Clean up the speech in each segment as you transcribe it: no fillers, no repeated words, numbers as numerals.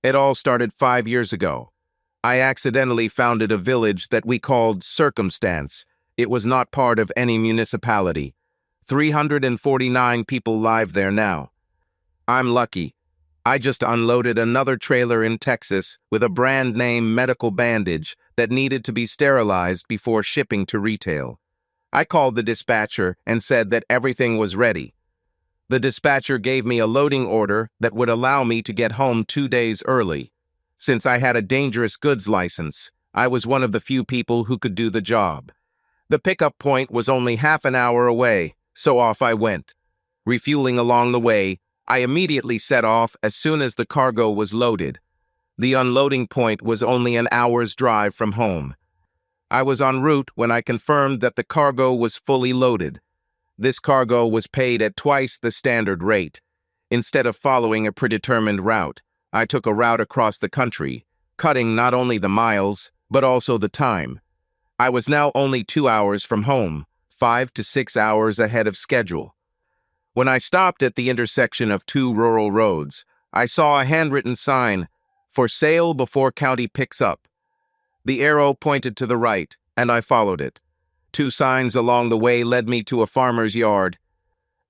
It all started 5 years ago. I accidentally founded a village that we called Circumstance. It was not part of any municipality. 349 people live there now. I'm lucky. I just unloaded another trailer in Texas with a brand name medical bandage that needed to be sterilized before shipping to retail. I called the dispatcher and said that everything was ready. The dispatcher gave me a loading order that would allow me to get home 2 days early. Since I had a dangerous goods license, I was one of the few people who could do the job. The pickup point was only half an hour away, so off I went. Refueling along the way, I immediately set off as soon as the cargo was loaded. The unloading point was only an hour's drive from home. I was en route when I confirmed that the cargo was fully loaded. This cargo was paid at twice the standard rate. Instead of following a predetermined route, I took a route across the country, cutting not only the miles, but also the time. I was now only 2 hours from home, 5 to 6 hours ahead of schedule. When I stopped at the intersection of two rural roads, I saw a handwritten sign, "For sale before county picks up." The arrow pointed to the right, and I followed it. 2 signs along the way led me to a farmer's yard.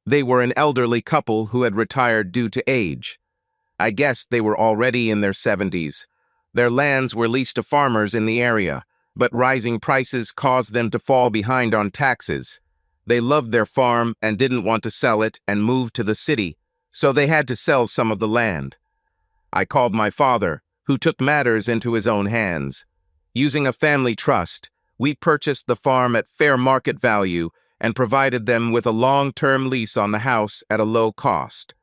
They were an elderly couple who had retired due to age. I guessed they were already in their 70s. Their lands were leased to farmers in the area, but rising prices caused them to fall behind on taxes. They loved their farm and didn't want to sell it and move to the city, so they had to sell some of the land. I called my father, who took matters into his own hands. Using a family trust, we purchased the farm at fair market value and provided them with a long-term lease on the house at a low cost.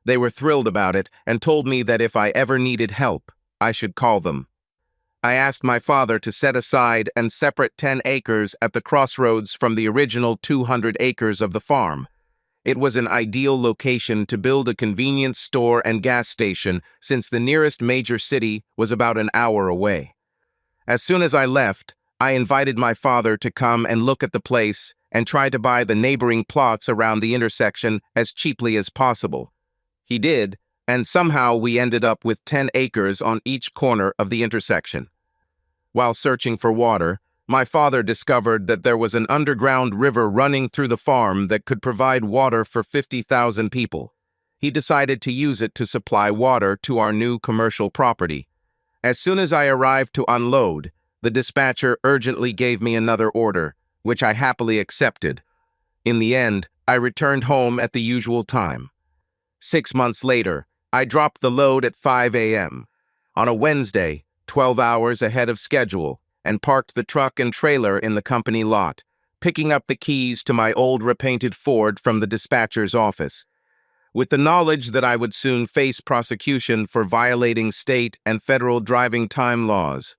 They were thrilled about it and told me that if I ever needed help, I should call them. I asked my father to set aside and separate 10 acres at the crossroads from the original 200 acres of the farm. It was an ideal location to build a convenience store and gas station since the nearest major city was about an hour away. As soon as I left, I invited my father to come and look at the place and try to buy the neighboring plots around the intersection as cheaply as possible. He did, and somehow we ended up with 10 acres on each corner of the intersection. While searching for water, my father discovered that there was an underground river running through the farm that could provide water for 50,000 people. He decided to use it to supply water to our new commercial property. As soon as I arrived to unload, the dispatcher urgently gave me another order, which I happily accepted. In the end, I returned home at the usual time. 6 months later, I dropped the load at 5 a.m. on a Wednesday, 12 hours ahead of schedule, and parked the truck and trailer in the company lot, picking up the keys to my old repainted Ford from the dispatcher's office. With the knowledge that I would soon face prosecution for violating state and federal driving time laws.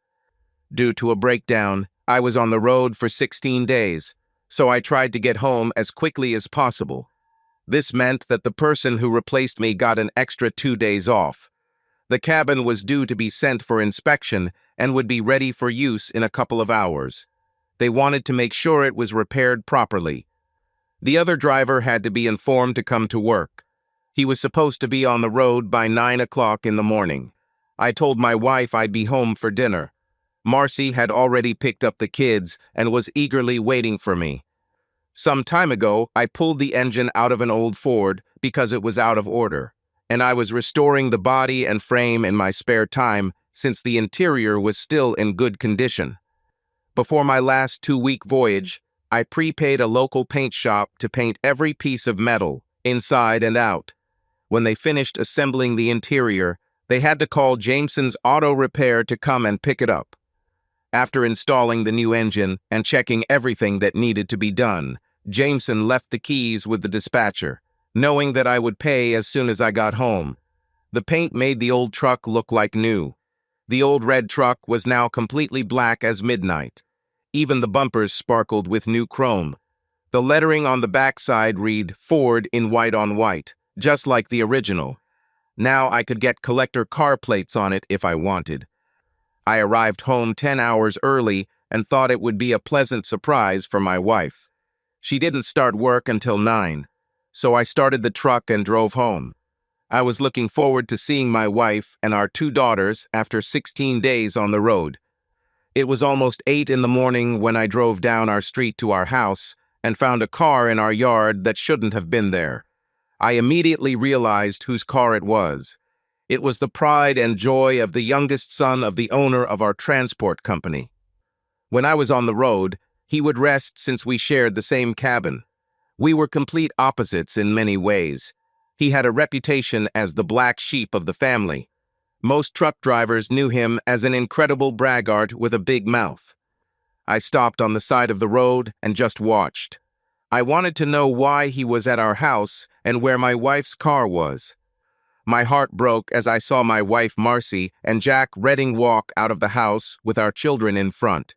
Due to a breakdown, I was on the road for 16 days, so I tried to get home as quickly as possible. This meant that the person who replaced me got an extra 2 days off. The cabin was due to be sent for inspection and would be ready for use in a couple of hours. They wanted to make sure it was repaired properly. The other driver had to be informed to come to work. He was supposed to be on the road by 9 o'clock in the morning. I told my wife I'd be home for dinner. Marcy had already picked up the kids and was eagerly waiting for me. Some time ago, I pulled the engine out of an old Ford because it was out of order, and I was restoring the body and frame in my spare time since the interior was still in good condition. Before my last 2-week voyage, I prepaid a local paint shop to paint every piece of metal, inside and out. When they finished assembling the interior, they had to call Jameson's Auto Repair to come and pick it up. After installing the new engine and checking everything that needed to be done, Jameson left the keys with the dispatcher, knowing that I would pay as soon as I got home. The paint made the old truck look like new. The old red truck was now completely black as midnight. Even the bumpers sparkled with new chrome. The lettering on the backside read Ford in white on white, just like the original. Now I could get collector car plates on it if I wanted. I arrived home 10 hours early and thought it would be a pleasant surprise for my wife. She didn't start work until 9, so I started the truck and drove home. I was looking forward to seeing my wife and our 2 daughters after 16 days on the road. It was almost 8 in the morning when I drove down our street to our house and found a car in our yard that shouldn't have been there. I immediately realized whose car it was. It was the pride and joy of the youngest son of the owner of our transport company. When I was on the road, he would rest since we shared the same cabin. We were complete opposites in many ways. He had a reputation as the black sheep of the family. Most truck drivers knew him as an incredible braggart with a big mouth. I stopped on the side of the road and just watched. I wanted to know why he was at our house and where my wife's car was. My heart broke as I saw my wife Marcy and Jack Redding walk out of the house with our children in front.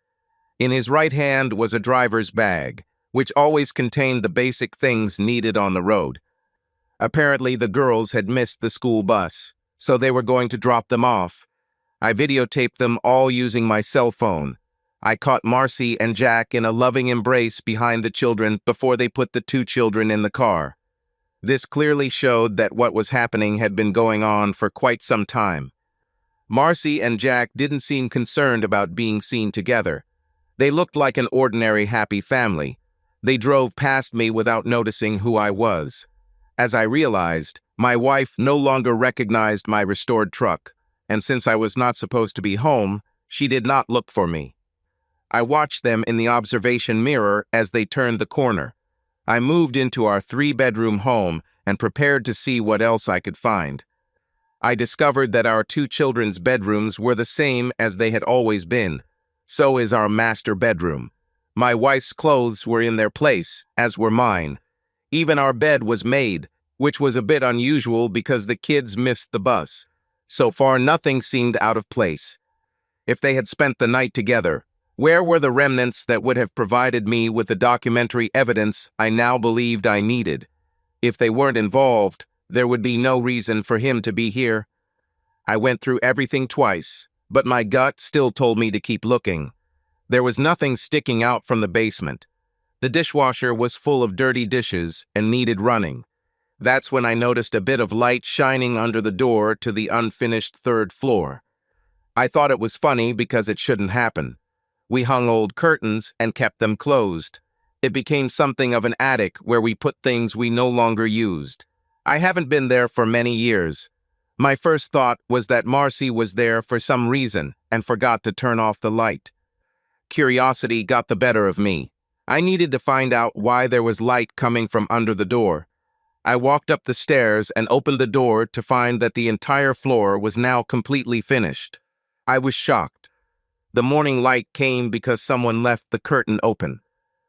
In his right hand was a driver's bag, which always contained the basic things needed on the road. Apparently, the girls had missed the school bus, so they were going to drop them off. I videotaped them all using my cell phone. I caught Marcy and Jack in a loving embrace behind the children before they put the 2 children in the car. This clearly showed that what was happening had been going on for quite some time. Marcy and Jack didn't seem concerned about being seen together. They looked like an ordinary happy family. They drove past me without noticing who I was. As I realized, my wife no longer recognized my restored truck, and since I was not supposed to be home, she did not look for me. I watched them in the observation mirror as they turned the corner. I moved into our 3-bedroom home and prepared to see what else I could find. I discovered that our 2 children's bedrooms were the same as they had always been. So is our master bedroom. My wife's clothes were in their place, as were mine. Even our bed was made, which was a bit unusual because the kids missed the bus. So far, nothing seemed out of place. If they had spent the night together, where were the remnants that would have provided me with the documentary evidence I now believed I needed? If they weren't involved, there would be no reason for him to be here. I went through everything twice, but my gut still told me to keep looking. There was nothing sticking out from the basement. The dishwasher was full of dirty dishes and needed running. That's when I noticed a bit of light shining under the door to the unfinished 3rd floor. I thought it was funny because it shouldn't happen. We hung old curtains and kept them closed. It became something of an attic where we put things we no longer used. I haven't been there for many years. My first thought was that Marcy was there for some reason and forgot to turn off the light. Curiosity got the better of me. I needed to find out why there was light coming from under the door. I walked up the stairs and opened the door to find that the entire floor was now completely finished. I was shocked. The morning light came because someone left the curtain open.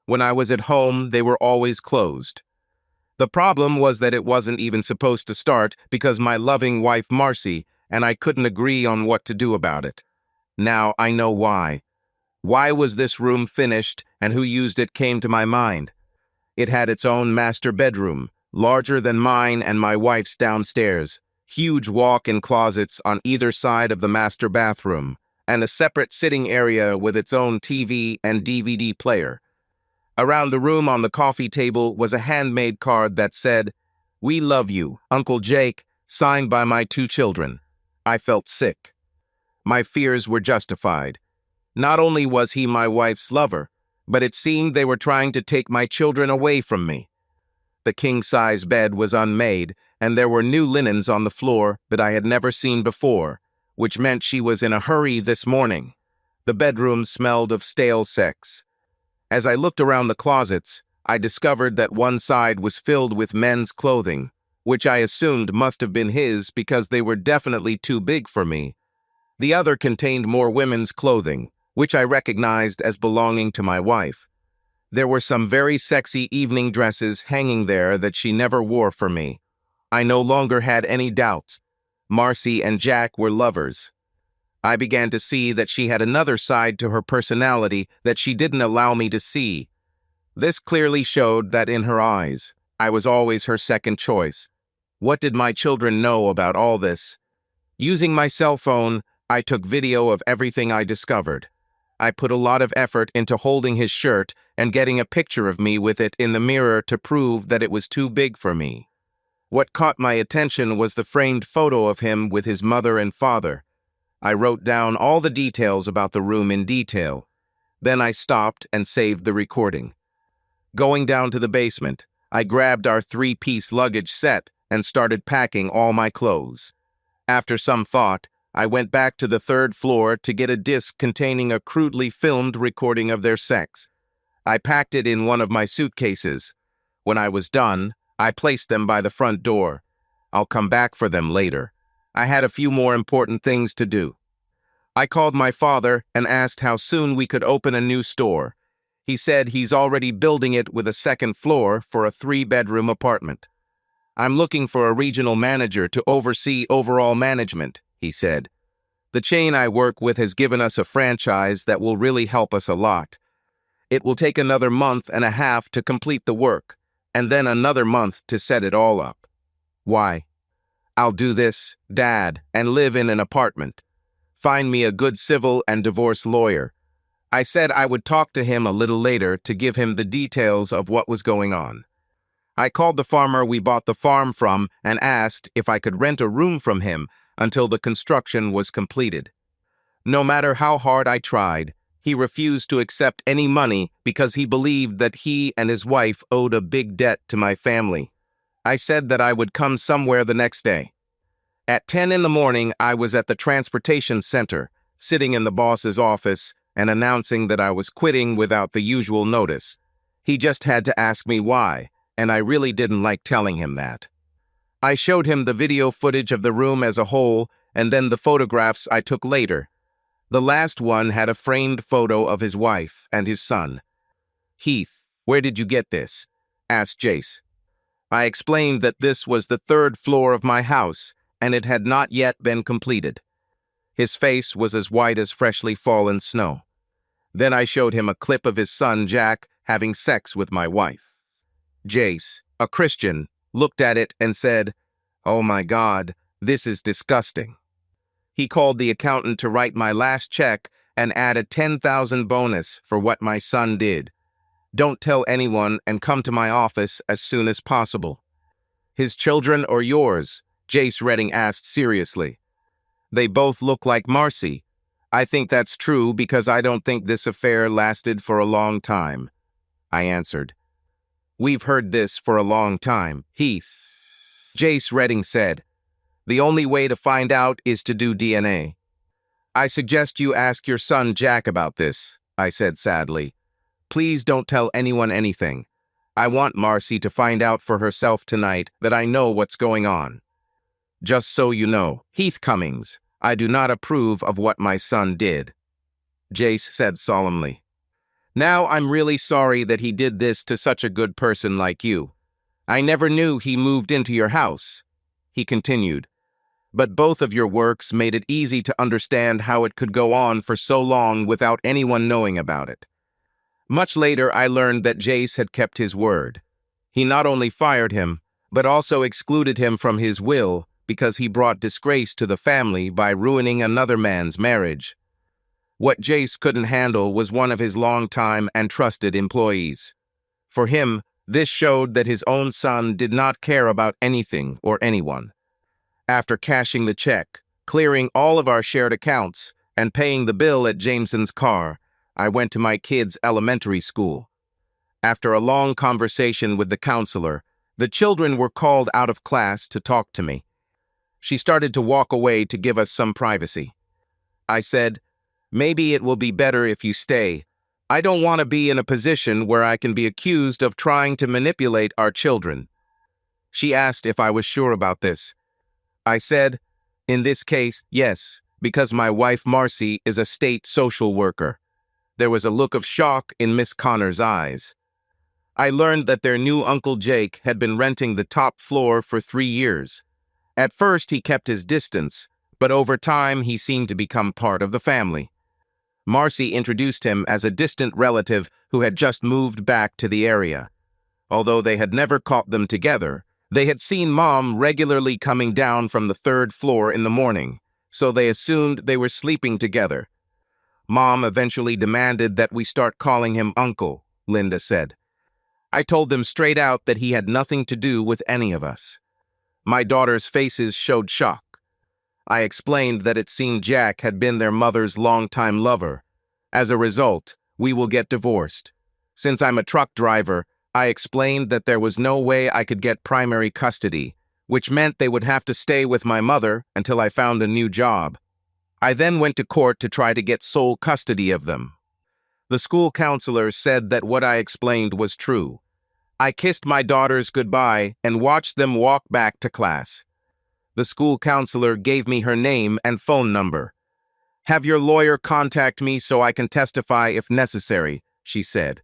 When I was at home, they were always closed. The problem was that it wasn't even supposed to start because my loving wife Marcy and I couldn't agree on what to do about it. Now I know why. Why was this room finished and who used it came to my mind. It had its own master bedroom, larger than mine and my wife's downstairs, huge walk-in closets on either side of the master bathroom, and a separate sitting area with its own TV and DVD player. Around the room on the coffee table was a handmade card that said, "We love you, Uncle Jake," signed by my 2 children. I felt sick. My fears were justified. Not only was he my wife's lover, but it seemed they were trying to take my children away from me. The king-size bed was unmade, and there were new linens on the floor that I had never seen before, which meant she was in a hurry this morning. The bedroom smelled of stale sex. As I looked around the closets, I discovered that one side was filled with men's clothing, which I assumed must have been his because they were definitely too big for me. The other contained more women's clothing, which I recognized as belonging to my wife. There were some very sexy evening dresses hanging there that she never wore for me. I no longer had any doubts. Marcy and Jack were lovers. I began to see that she had another side to her personality that she didn't allow me to see. This clearly showed that in her eyes, I was always her second choice. What did my children know about all this? Using my cell phone, I took video of everything I discovered. I put a lot of effort into holding his shirt and getting a picture of me with it in the mirror to prove that it was too big for me. What caught my attention was the framed photo of him with his mother and father. I wrote down all the details about the room in detail. Then I stopped and saved the recording. Going down to the basement, I grabbed our 3-piece luggage set and started packing all my clothes. After some thought, I went back to the 3rd floor to get a disc containing a crudely filmed recording of their sex. I packed it in one of my suitcases. When I was done, I placed them by the front door. I'll come back for them later. I had a few more important things to do. I called my father and asked how soon we could open a new store. He said he's already building it with a 2nd floor for a 3-bedroom apartment. I'm looking for a regional manager to oversee overall management, he said. The chain I work with has given us a franchise that will really help us a lot. It will take another month and a half to complete the work, and then another month to set it all up. Why? I'll do this, Dad, and live in an apartment. Find me a good civil and divorce lawyer. I said I would talk to him a little later to give him the details of what was going on. I called the farmer we bought the farm from and asked if I could rent a room from him until the construction was completed. No matter how hard I tried, he refused to accept any money because he believed that he and his wife owed a big debt to my family. I said that I would come somewhere the next day. At 10 in the morning, I was at the transportation center, sitting in the boss's office and announcing that I was quitting without the usual notice. He just had to ask me why, and I really didn't like telling him that. I showed him the video footage of the room as a whole and then the photographs I took later. The last one had a framed photo of his wife and his son. "Heath, where did you get this?" asked Jace. I explained that this was the 3rd floor of my house, and it had not yet been completed. His face was as white as freshly fallen snow. Then I showed him a clip of his son, Jack, having sex with my wife. Jace, a Christian, looked at it and said, "Oh my God, this is disgusting." He called the accountant to write my last check and add a 10,000 bonus for what my son did. "Don't tell anyone and come to my office as soon as possible." "His children or yours?" Jace Redding asked seriously. "They both look like Marcy. I think that's true because I don't think this affair lasted for a long time," I answered. "We've heard this for a long time, Heath," Jace Redding said. "The only way to find out is to do DNA. "I suggest you ask your son Jack about this," I said sadly. "Please don't tell anyone anything. I want Marcy to find out for herself tonight that I know what's going on. Just so you know, Heath Cummings, I do not approve of what my son did," Jace said solemnly. "Now I'm really sorry that he did this to such a good person like you. I never knew he moved into your house," he continued. "But both of your works made it easy to understand how it could go on for so long without anyone knowing about it." Much later, I learned that Jace had kept his word. He not only fired him, but also excluded him from his will because he brought disgrace to the family by ruining another man's marriage. What Jace couldn't handle was one of his longtime and trusted employees. For him, this showed that his own son did not care about anything or anyone. After cashing the check, clearing all of our shared accounts, and paying the bill at Jameson's car, I went to my kids' elementary school. After a long conversation with the counselor, the children were called out of class to talk to me. She started to walk away to give us some privacy. I said, "Maybe it will be better if you stay. I don't want to be in a position where I can be accused of trying to manipulate our children." She asked if I was sure about this. I said, "In this case, yes, because my wife Marcy is a state social worker." There was a look of shock in Miss Connor's eyes. I learned that their new Uncle Jake had been renting the top floor for 3 years. At first, he kept his distance, but over time, he seemed to become part of the family. Marcy introduced him as a distant relative who had just moved back to the area. Although they had never caught them together, they had seen Mom regularly coming down from the 3rd floor in the morning, so they assumed they were sleeping together. Mom eventually demanded that we start calling him Uncle, Linda said. I told them straight out that he had nothing to do with any of us. My daughters' faces showed shock. I explained that it seemed Jack had been their mother's longtime lover. As a result, we will get divorced. Since I'm a truck driver, I explained that there was no way I could get primary custody, which meant they would have to stay with my mother until I found a new job. I then went to court to try to get sole custody of them. The school counselor said that what I explained was true. I kissed my daughters goodbye and watched them walk back to class. The school counselor gave me her name and phone number. "Have your lawyer contact me so I can testify if necessary," she said.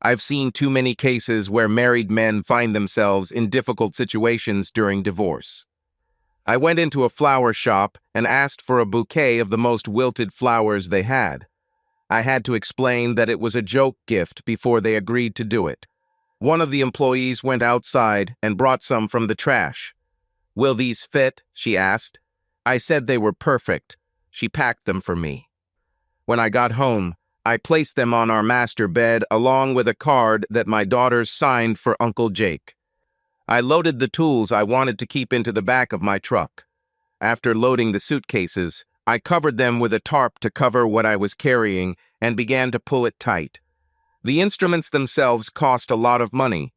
"I've seen too many cases where married men find themselves in difficult situations during divorce." I went into a flower shop and asked for a bouquet of the most wilted flowers they had. I had to explain that it was a joke gift before they agreed to do it. One of the employees went outside and brought some from the trash. "Will these fit?" she asked. I said they were perfect. She packed them for me. When I got home, I placed them on our master bed along with a card that my daughters signed for Uncle Jake. I loaded the tools I wanted to keep into the back of my truck. After loading the suitcases, I covered them with a tarp to cover what I was carrying and began to pull it tight. The instruments themselves cost a lot of money.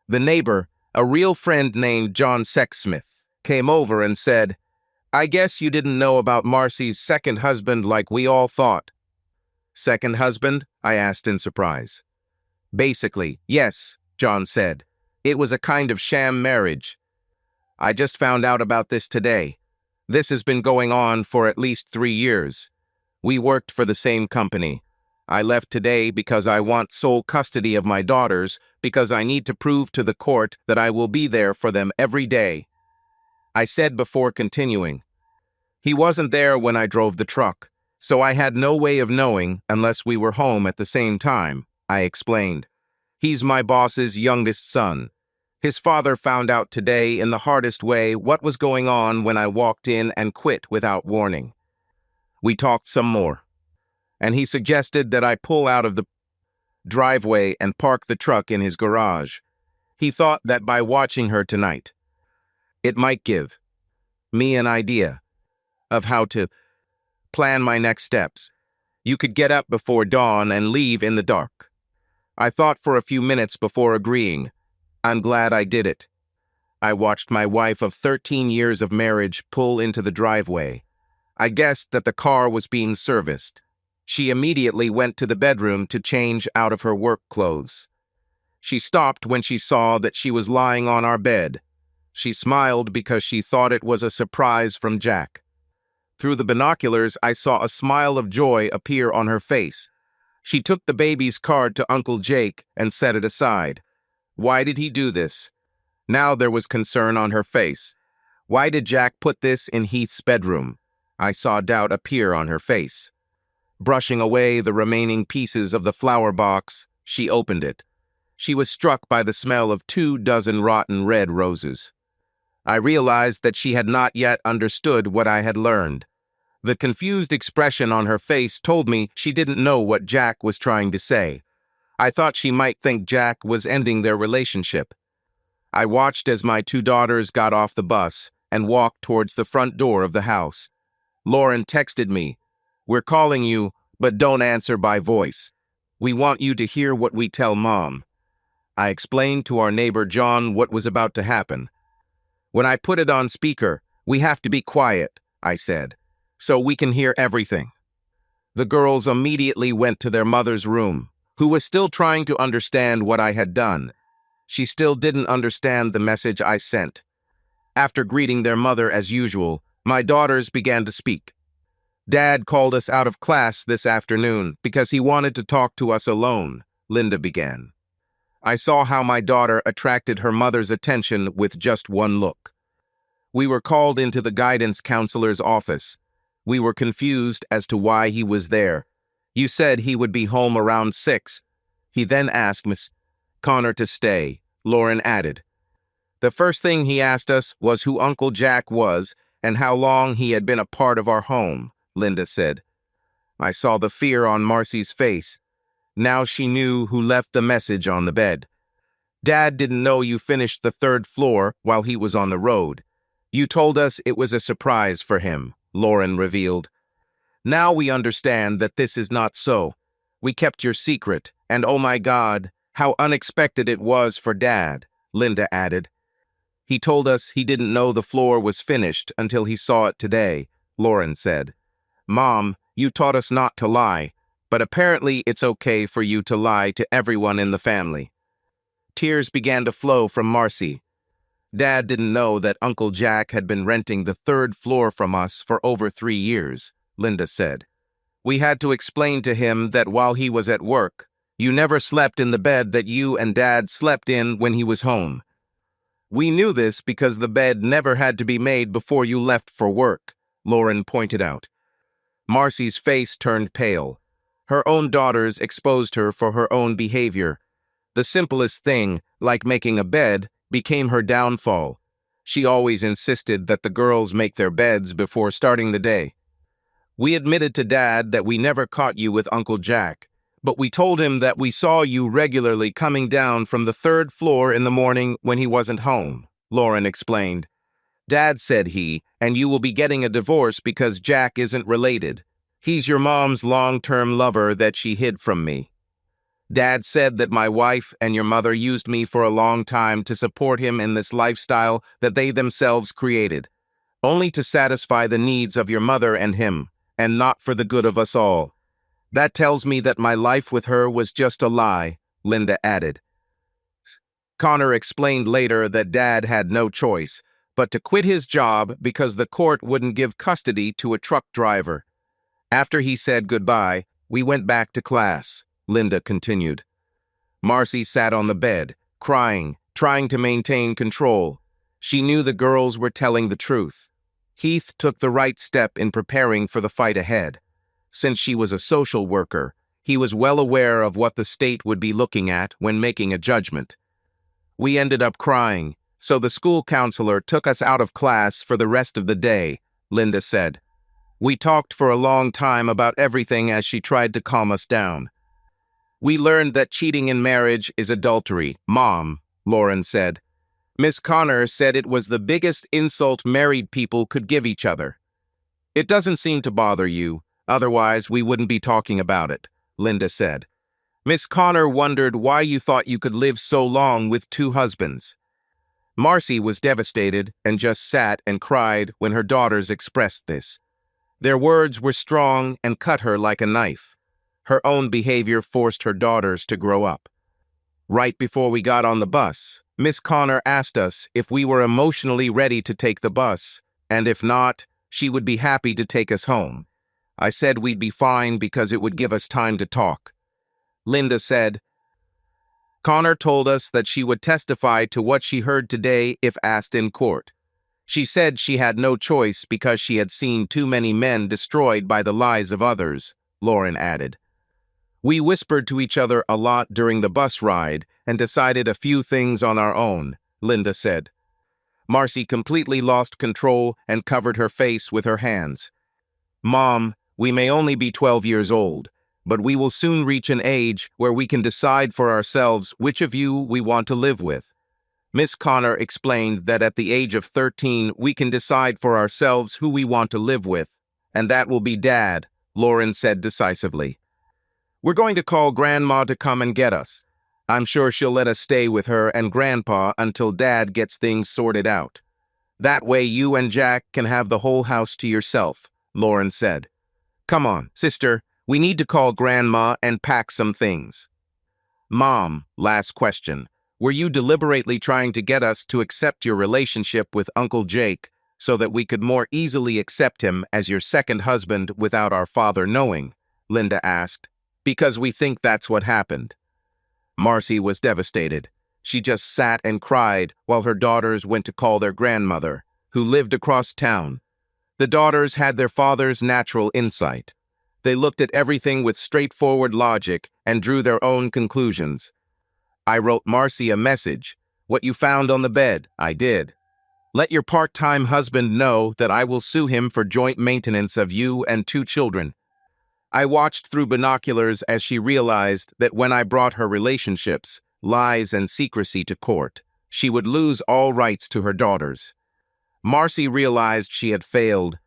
The neighbor, a real friend named John Sexsmith, came over and said, "I guess you didn't know about Marcy's second husband like we all thought." "Second husband?" I asked in surprise. "Basically, yes," John said. "It was a kind of sham marriage. I just found out about this today. This has been going on for at least 3 years. We worked for the same company. I left today because I want sole custody of my daughters because I need to prove to the court that I will be there for them every day." I said before continuing. "He wasn't there when I drove the truck, so I had no way of knowing unless we were home at the same time," I explained. "He's my boss's youngest son. His father found out today in the hardest way what was going on when I walked in and quit without warning." We talked some more, and he suggested that I pull out of the driveway and park the truck in his garage. He thought that by watching her tonight, it might give me an idea of how to plan my next steps. You could get up before dawn and leave in the dark. I thought for a few minutes before agreeing. I'm glad I did it. I watched my wife of 13 years of marriage pull into the driveway. I guessed that the car was being serviced. She immediately went to the bedroom to change out of her work clothes. She stopped when she saw that she was lying on our bed. She smiled because she thought it was a surprise from Jack. Through the binoculars, I saw a smile of joy appear on her face. She took the baby's card to Uncle Jake and set it aside. Why did he do this? Now there was concern on her face. Why did Jack put this in Heath's bedroom? I saw doubt appear on her face. Brushing away the remaining pieces of the flower box, she opened it. She was struck by the smell of 24 rotten red roses. I realized that she had not yet understood what I had learned. The confused expression on her face told me she didn't know what Jack was trying to say. I thought she might think Jack was ending their relationship. I watched as my 2 daughters got off the bus and walked towards the front door of the house. Lauren texted me, "We're calling you, but don't answer by voice. We want you to hear what we tell Mom." I explained to our neighbor John what was about to happen. "When I put it on speaker, we have to be quiet," I said, "so we can hear everything." The girls immediately went to their mother's room, who was still trying to understand what I had done. She still didn't understand the message I sent. After greeting their mother as usual, my daughters began to speak. "Dad called us out of class this afternoon because he wanted to talk to us alone," Linda began. I saw how my daughter attracted her mother's attention with just one look. We were called into the guidance counselor's office. We were confused as to why he was there. "You said he would be home around 6. He then asked Miss Connor to stay," Lauren added. "The first thing he asked us was who Uncle Jack was and how long he had been a part of our home," Linda said. I saw the fear on Marcy's face. Now she knew who left the message on the bed. Dad didn't know you finished the third floor while he was on the road. You told us it was a surprise for him, Lauren revealed. Now we understand that this is not so. We kept your secret, and oh my God, how unexpected it was for Dad, Linda added. He told us he didn't know the floor was finished until he saw it today, Lauren said. Mom, you taught us not to lie, but apparently it's okay for you to lie to everyone in the family. Tears began to flow from Marcy. Dad didn't know that Uncle Jack had been renting the third floor from us for over 3 years, Linda said. We had to explain to him that while he was at work, you never slept in the bed that you and Dad slept in when he was home. We knew this because the bed never had to be made before you left for work, Lauren pointed out. Marcy's face turned pale. Her own daughters exposed her for her own behavior. The simplest thing, like making a bed, became her downfall. She always insisted that the girls make their beds before starting the day. We admitted to Dad that we never caught you with Uncle Jack, but we told him that we saw you regularly coming down from the third floor in the morning when he wasn't home, Lauren explained. Dad said and you will be getting a divorce because Jack isn't related. He's your mom's long-term lover that she hid from me. Dad said that my wife and your mother used me for a long time to support him in this lifestyle that they themselves created, only to satisfy the needs of your mother and him, and not for the good of us all. That tells me that my life with her was just a lie, Linda added. Connor explained later that Dad had no choice but to quit his job because the court wouldn't give custody to a truck driver. After he said goodbye, we went back to class, Linda continued. Marcy sat on the bed, crying, trying to maintain control. She knew the girls were telling the truth. Heath took the right step in preparing for the fight ahead. Since she was a social worker, he was well aware of what the state would be looking at when making a judgment. We ended up crying, so the school counselor took us out of class for the rest of the day, Linda said. We talked for a long time about everything as she tried to calm us down. We learned that cheating in marriage is adultery, Mom, Lauren said. Miss Connor said it was the biggest insult married people could give each other. It doesn't seem to bother you, otherwise we wouldn't be talking about it, Linda said. Miss Connor wondered why you thought you could live so long with 2 husbands. Marcy was devastated and just sat and cried when her daughters expressed this. Their words were strong and cut her like a knife. Her own behavior forced her daughters to grow up. Right before we got on the bus, Miss Connor asked us if we were emotionally ready to take the bus, and if not, she would be happy to take us home. I said we'd be fine because it would give us time to talk. Linda said, Connor told us that she would testify to what she heard today if asked in court. She said she had no choice because she had seen too many men destroyed by the lies of others, Lauren added. We whispered to each other a lot during the bus ride and decided a few things on our own, Linda said. Marcy completely lost control and covered her face with her hands. Mom, we may only be 12 years old, but we will soon reach an age where we can decide for ourselves which of you we want to live with. Miss Connor explained that at the age of 13 we can decide for ourselves who we want to live with, and that will be Dad, Lauren said decisively. We're going to call Grandma to come and get us. I'm sure she'll let us stay with her and Grandpa until Dad gets things sorted out. That way you and Jack can have the whole house to yourself, Lauren said. Come on, sister, we need to call Grandma and pack some things. Mom, last question. Were you deliberately trying to get us to accept your relationship with Uncle Jake so that we could more easily accept him as your second husband without our father knowing? Linda asked. Because we think that's what happened. Marcy was devastated. She just sat and cried while her daughters went to call their grandmother, who lived across town. The daughters had their father's natural insight. They looked at everything with straightforward logic and drew their own conclusions. I wrote Marcy a message. What you found on the bed, I did. Let your part-time husband know that I will sue him for joint maintenance of you and 2 children. I watched through binoculars as she realized that when I brought her relationships, lies, and secrecy to court. She would lose all rights to her daughters. Marcy realized she had failed.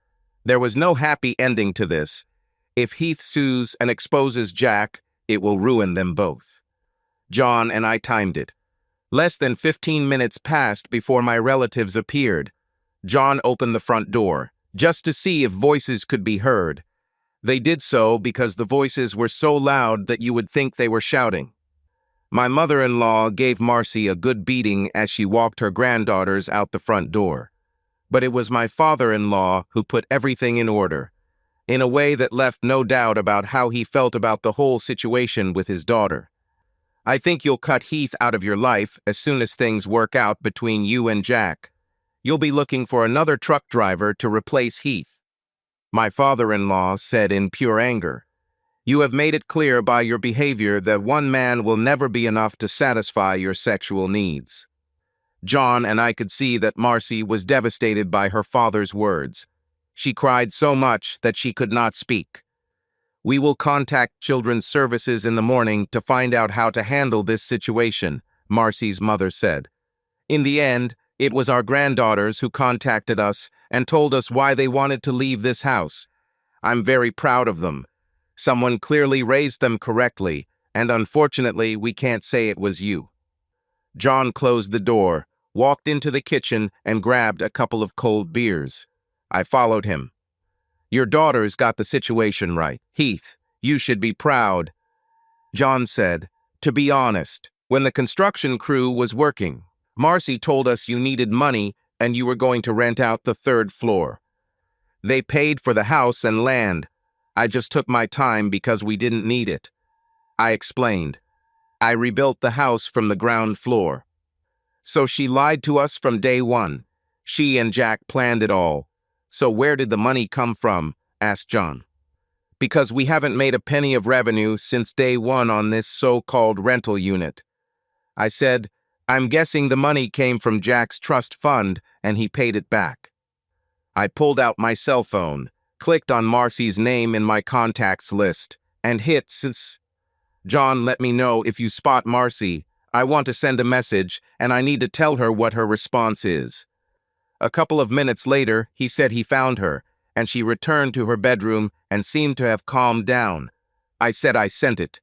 There was no happy ending to this. If Heath sues and exposes Jack, it will ruin them both. John and I timed it. Less than 15 minutes passed before my relatives appeared. John opened the front door, just to see if voices could be heard. They did so because the voices were so loud that you would think they were shouting. My mother-in-law gave Marcy a good beating as she walked her granddaughters out the front door. But it was my father-in-law who put everything in order, in a way that left no doubt about how he felt about the whole situation with his daughter. I think you'll cut Heath out of your life as soon as things work out between you and Jack. You'll be looking for another truck driver to replace Heath. My father-in-law said in pure anger, "You have made it clear by your behavior that one man will never be enough to satisfy your sexual needs." John and I could see that Marcy was devastated by her father's words. She cried so much that she could not speak. "We will contact Children's Services in the morning to find out how to handle this situation," Marcy's mother said. In the end, it was our granddaughters who contacted us and told us why they wanted to leave this house. I'm very proud of them. Someone clearly raised them correctly, and unfortunately, we can't say it was you. John closed the door, walked into the kitchen, and grabbed a couple of cold beers. I followed him. "Your daughters got the situation right. Heath, you should be proud." John said, "To be honest, when the construction crew was working, Marcy told us you needed money and you were going to rent out the 3rd floor. They paid for the house and land. I just took my time because we didn't need it." I explained. "I rebuilt the house from the ground floor." "So she lied to us from day one. She and Jack planned it all. So where did the money come from?" asked John. "Because we haven't made a penny of revenue since day one on this so-called rental unit." I said, "I'm guessing the money came from Jack's trust fund and he paid it back." I pulled out my cell phone, clicked on Marcy's name in my contacts list, and hit "Since." "John, let me know if you spot Marcy. I want to send a message, and I need to tell her what her response is." A couple of minutes later, he said he found her, and she returned to her bedroom and seemed to have calmed down. I said I sent it.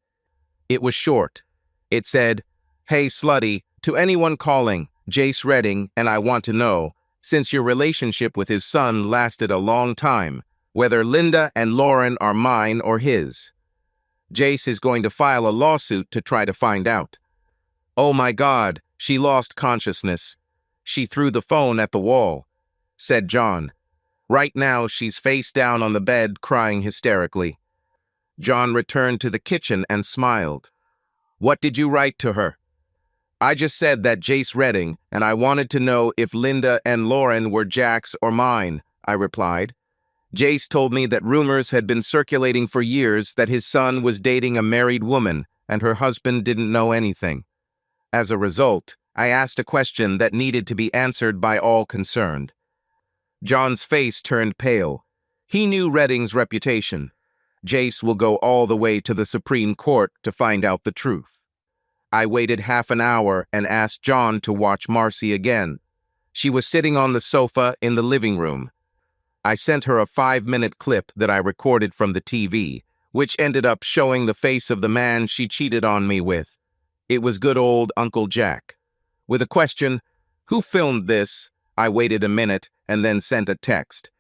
It was short. It said, "Hey, slutty, to anyone calling, Jace Redding, and I want to know, since your relationship with his son lasted a long time, whether Linda and Lauren are mine or his. Jace is going to file a lawsuit to try to find out." "Oh my God, she lost consciousness. She threw the phone at the wall," said John. "Right now, she's face down on the bed, crying hysterically." John returned to the kitchen and smiled. "What did you write to her?" "I just said that Jace Redding, and I wanted to know if Linda and Lauren were Jack's or mine," I replied. "Jace told me that rumors had been circulating for years that his son was dating a married woman and her husband didn't know anything. As a result, I asked a question that needed to be answered by all concerned." John's face turned pale. He knew Redding's reputation. Jace will go all the way to the Supreme Court to find out the truth. I waited half an hour and asked John to watch Marcy again. She was sitting on the sofa in the living room. I sent her a 5-minute clip that I recorded from the TV, which ended up showing the face of the man she cheated on me with. It was good old Uncle Jack. With a question, "Who filmed this?" I waited a minute and then sent a text.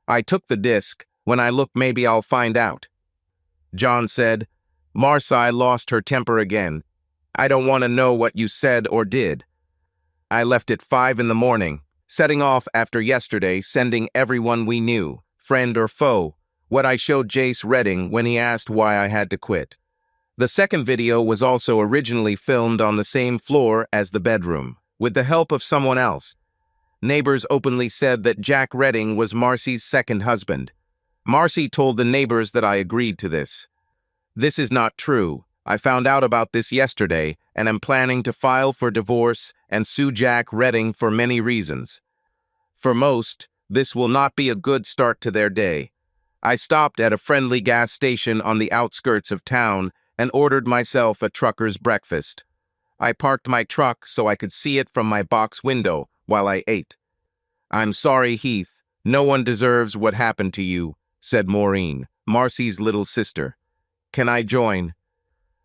"I took the disc. When I look, maybe I'll find out." John said, "Marcy lost her temper again. I don't want to know what you said or did." I left at 5 in the morning, setting off after yesterday, sending everyone we knew, friend or foe, what I showed Jace Redding when he asked why I had to quit. The second video was also originally filmed on the same floor as the bedroom, with the help of someone else. Neighbors openly said that Jack Redding was Marcy's second husband. Marcy told the neighbors that I agreed to this. This is not true. I found out about this yesterday and am planning to file for divorce and sue Jack Redding for many reasons. For most, this will not be a good start to their day. I stopped at a friendly gas station on the outskirts of town and ordered myself a trucker's breakfast. I parked my truck so I could see it from my box window while I ate. I'm sorry, Heath. No one deserves what happened to you, said Maureen, Marcy's little sister. Can I join?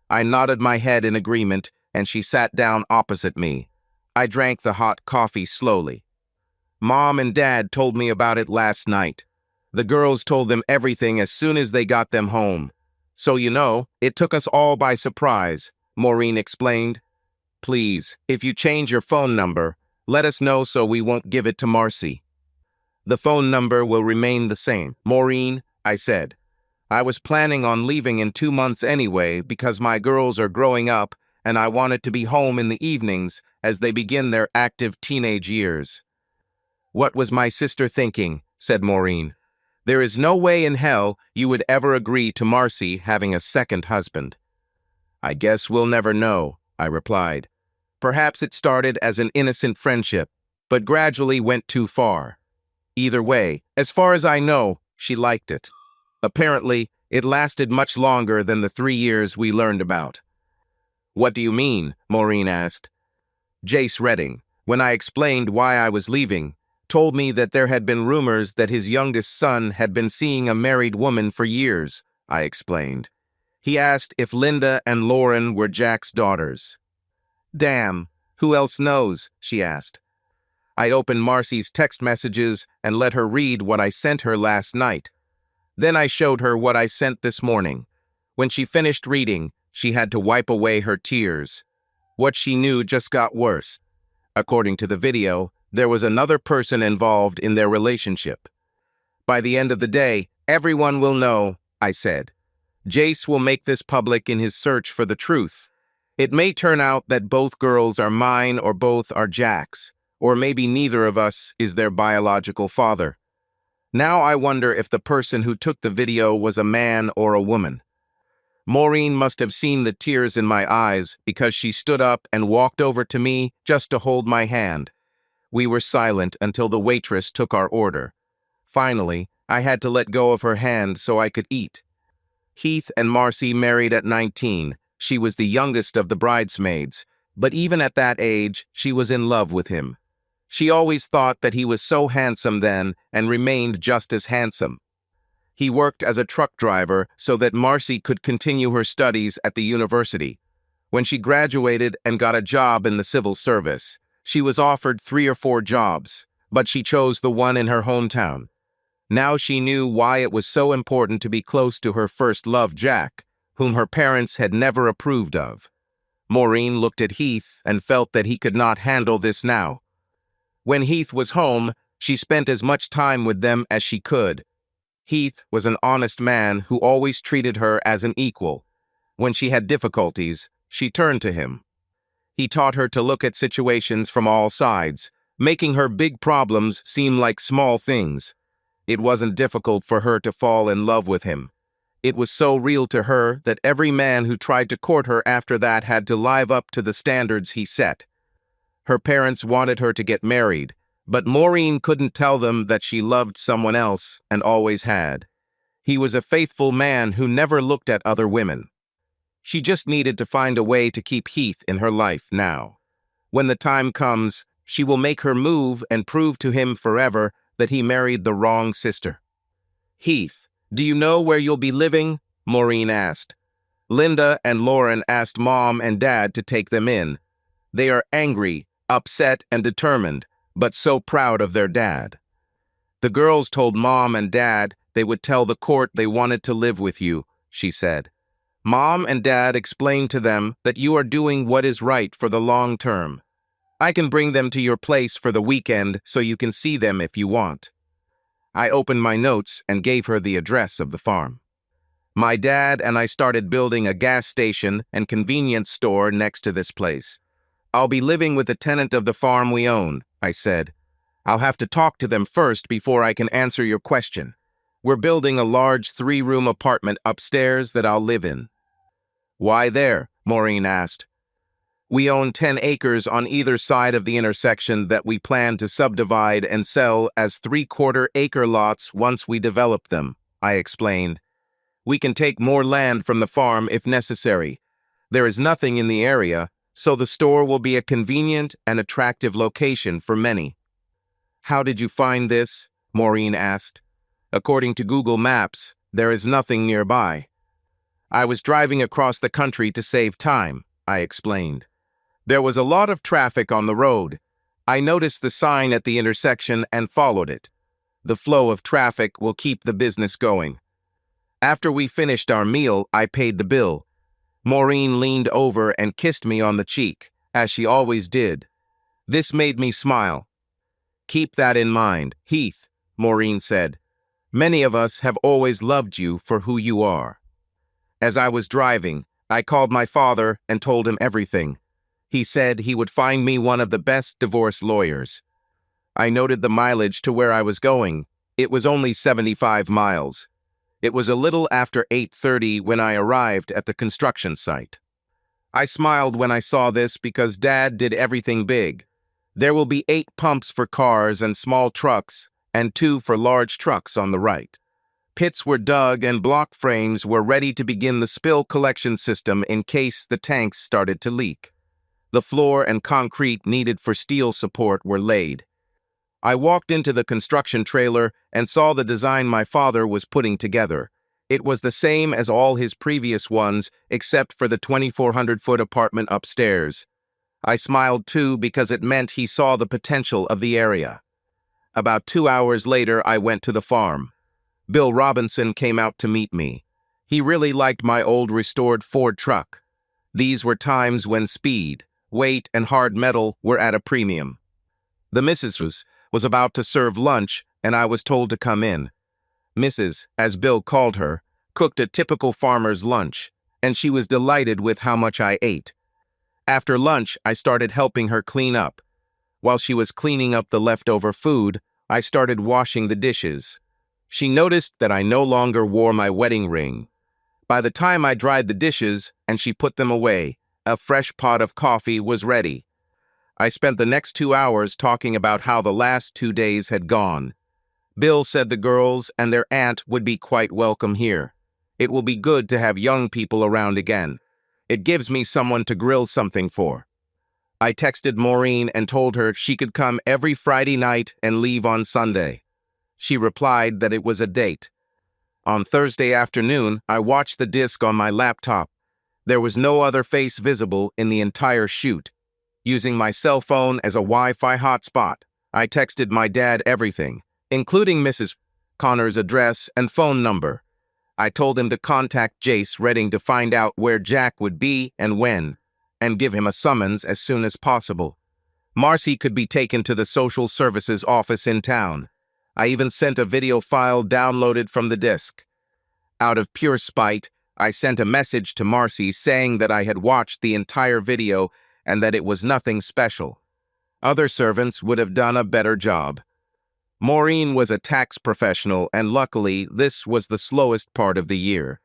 I nodded my head in agreement, and she sat down opposite me. I drank the hot coffee slowly. Mom and Dad told me about it last night. The girls told them everything as soon as they got them home. So it took us all by surprise, Maureen explained. Please, if you change your phone number, let us know so we won't give it to Marcy. The phone number will remain the same, Maureen, I said. I was planning on leaving in 2 months anyway because my girls are growing up and I wanted to be home in the evenings as they begin their active teenage years. What was my sister thinking? Said Maureen. There is no way in hell you would ever agree to Marcy having a second husband. I guess we'll never know, I replied. Perhaps it started as an innocent friendship, but gradually went too far. Either way, as far as I know, she liked it. Apparently, it lasted much longer than the 3 years we learned about. What do you mean? Maureen asked. Jace Redding, when I explained why I was leaving, told me that there had been rumors that his youngest son had been seeing a married woman for years, I explained. He asked if Linda and Lauren were Jack's daughters. Damn, who else knows? She asked. I opened Marcy's text messages and let her read what I sent her last night. Then I showed her what I sent this morning. When she finished reading, she had to wipe away her tears. What she knew just got worse. According to the video, there was another person involved in their relationship. By the end of the day, everyone will know, I said. Jace will make this public in his search for the truth. It may turn out that both girls are mine or both are Jack's, or maybe neither of us is their biological father. Now I wonder if the person who took the video was a man or a woman. Maureen must have seen the tears in my eyes because she stood up and walked over to me just to hold my hand. We were silent until the waitress took our order. Finally, I had to let go of her hand so I could eat. Heath and Marcy married at 19. She was the youngest of the bridesmaids, but even at that age, she was in love with him. She always thought that he was so handsome then and remained just as handsome. He worked as a truck driver so that Marcy could continue her studies at the university. When she graduated and got a job in the civil service, she was offered 3 or 4 jobs, but she chose the one in her hometown. Now she knew why it was so important to be close to her first love, Jack, whom her parents had never approved of. Maureen looked at Heath and felt that he could not handle this now. When Heath was home, she spent as much time with them as she could. Heath was an honest man who always treated her as an equal. When she had difficulties, she turned to him. He taught her to look at situations from all sides, making her big problems seem like small things. It wasn't difficult for her to fall in love with him. It was so real to her that every man who tried to court her after that had to live up to the standards he set. Her parents wanted her to get married, but Maureen couldn't tell them that she loved someone else and always had. He was a faithful man who never looked at other women. She just needed to find a way to keep Heath in her life now. When the time comes, she will make her move and prove to him forever that he married the wrong sister. Heath, do you know where you'll be living? Maureen asked. Linda and Lauren asked Mom and Dad to take them in. They are angry, upset, and determined, but so proud of their dad. The girls told Mom and Dad they would tell the court they wanted to live with you, she said. Mom and Dad explained to them that you are doing what is right for the long term. I can bring them to your place for the weekend so you can see them if you want. I opened my notes and gave her the address of the farm. My dad and I started building a gas station and convenience store next to this place. I'll be living with a tenant of the farm we own, I said. I'll have to talk to them first before I can answer your question. We're building a large 3-room apartment upstairs that I'll live in. Why there? Maureen asked. We own 10 acres on either side of the intersection that we plan to subdivide and sell as 3/4-acre lots once we develop them, I explained. We can take more land from the farm if necessary. There is nothing in the area, so the store will be a convenient and attractive location for many. How did you find this? Maureen asked. According to Google Maps, there is nothing nearby. I was driving across the country to save time, I explained. There was a lot of traffic on the road. I noticed the sign at the intersection and followed it. The flow of traffic will keep the business going. After we finished our meal, I paid the bill. Maureen leaned over and kissed me on the cheek, as she always did. This made me smile. Keep that in mind, Heath, Maureen said. Many of us have always loved you for who you are. As I was driving, I called my father and told him everything. He said he would find me one of the best divorce lawyers. I noted the mileage to where I was going. It was only 75 miles. It was a little after 8:30 when I arrived at the construction site. I smiled when I saw this because Dad did everything big. There will be 8 pumps for cars and small trucks, and 2 for large trucks on the right. Pits were dug and block frames were ready to begin the spill collection system in case the tanks started to leak. The floor and concrete needed for steel support were laid. I walked into the construction trailer and saw the design my father was putting together. It was the same as all his previous ones, except for the 2,400-foot apartment upstairs. I smiled too because it meant he saw the potential of the area. About 2 hours later, I went to the farm. Bill Robinson came out to meet me. He really liked my old restored Ford truck. These were times when speed, weight, and hard metal were at a premium. The Mrs. was about to serve lunch, and I was told to come in. Mrs., as Bill called her, cooked a typical farmer's lunch, and she was delighted with how much I ate. After lunch, I started helping her clean up. While she was cleaning up the leftover food, I started washing the dishes. She noticed that I no longer wore my wedding ring. By the time I dried the dishes and she put them away, a fresh pot of coffee was ready. I spent the next 2 hours talking about how the last 2 days had gone. Bill said the girls and their aunt would be quite welcome here. It will be good to have young people around again. It gives me someone to grill something for. I texted Maureen and told her she could come every Friday night and leave on Sunday. She replied that it was a date. On Thursday afternoon, I watched the disc on my laptop. There was no other face visible in the entire shoot. Using my cell phone as a Wi-Fi hotspot, I texted my dad everything, including Mrs. Connor's address and phone number. I told him to contact Jace Redding to find out where Jack would be and when, and give him a summons as soon as possible. Marcy could be taken to the social services office in town. I even sent a video file downloaded from the disk. Out of pure spite, I sent a message to Marcy saying that I had watched the entire video and that it was nothing special. Other servants would have done a better job. Maureen was a tax professional, and luckily, this was the slowest part of the year.